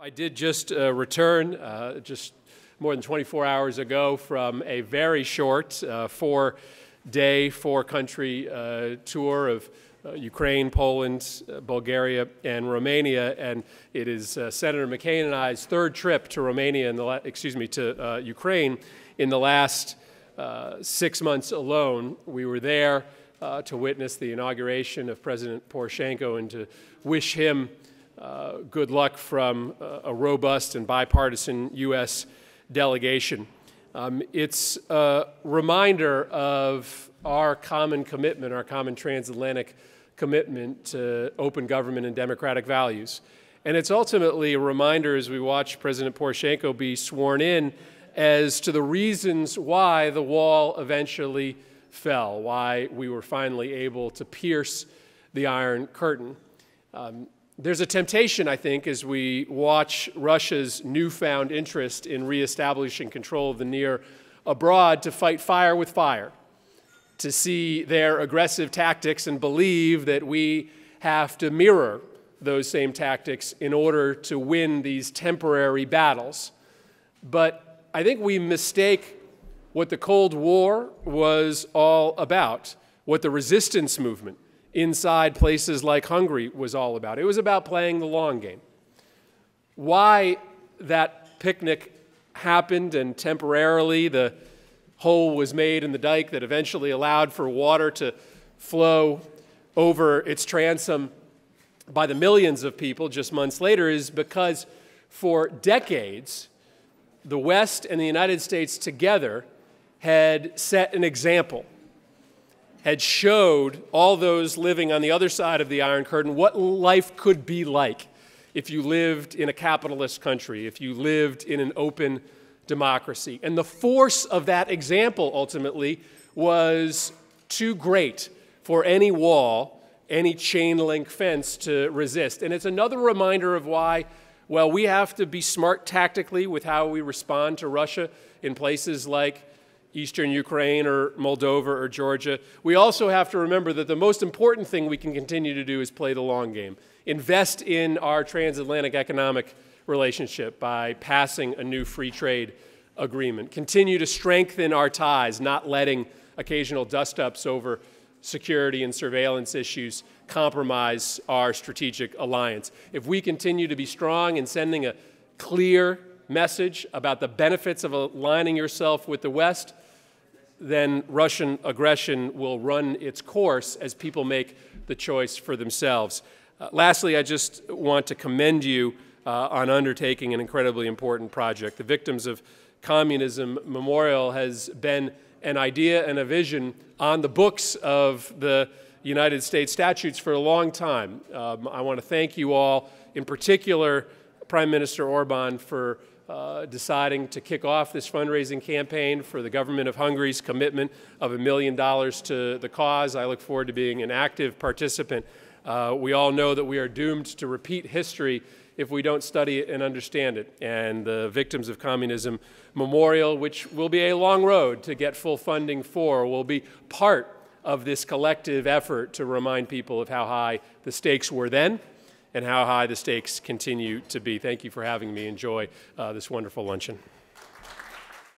I did just return just more than 24 hours ago from a very short four-day, four-country tour of Ukraine, Poland, Bulgaria, and Romania, and it is Senator McCain and I's third trip to Romania to Ukraine in the last 6 months alone. We were there to witness the inauguration of President Poroshenko and to wish him good luck from a robust and bipartisan U.S. delegation. It's a reminder of our common commitment, our common transatlantic commitment to open government and democratic values. And it's ultimately a reminder as we watch President Poroshenko be sworn in as to the reasons why the wall eventually fell, why we were finally able to pierce the Iron Curtain. There's a temptation, I think, as we watch Russia's newfound interest in reestablishing control of the near abroad to fight fire with fire, to see their aggressive tactics and believe that we have to mirror those same tactics in order to win these temporary battles. But I think we mistake what the Cold War was all about, what the resistance movement inside places like Hungary was all about. It was about playing the long game. Why that picnic happened and temporarily the hole was made in the dike that eventually allowed for water to flow over its transom by the millions of people just months later is because for decades, the West and the United States together had set an example, had showed all those living on the other side of the Iron Curtain what life could be like if you lived in a capitalist country, if you lived in an open democracy. And the force of that example ultimately was too great for any wall, any chain link fence to resist. And it's another reminder of why, well, we have to be smart tactically with how we respond to Russia in places like Eastern Ukraine or Moldova or Georgia. We also have to remember that the most important thing we can continue to do is play the long game. Invest in our transatlantic economic relationship by passing a new free trade agreement. Continue to strengthen our ties, not letting occasional dust-ups over security and surveillance issues compromise our strategic alliance. If we continue to be strong in sending a clear message about the benefits of aligning yourself with the West, then Russian aggression will run its course as people make the choice for themselves. Lastly, I just want to commend you on undertaking an incredibly important project. The Victims of Communism Memorial has been an idea and a vision on the books of the United States statutes for a long time. I want to thank you all, in particular Prime Minister Orban, for deciding to kick off this fundraising campaign for the government of Hungary's commitment of $1 million to the cause. I look forward to being an active participant. We all know that we are doomed to repeat history if we don't study it and understand it. And the Victims of Communism Memorial, which will be a long road to get full funding for, will be part of this collective effort to remind people of how high the stakes were then and how high the stakes continue to be. Thank you for having me. Enjoy this wonderful luncheon.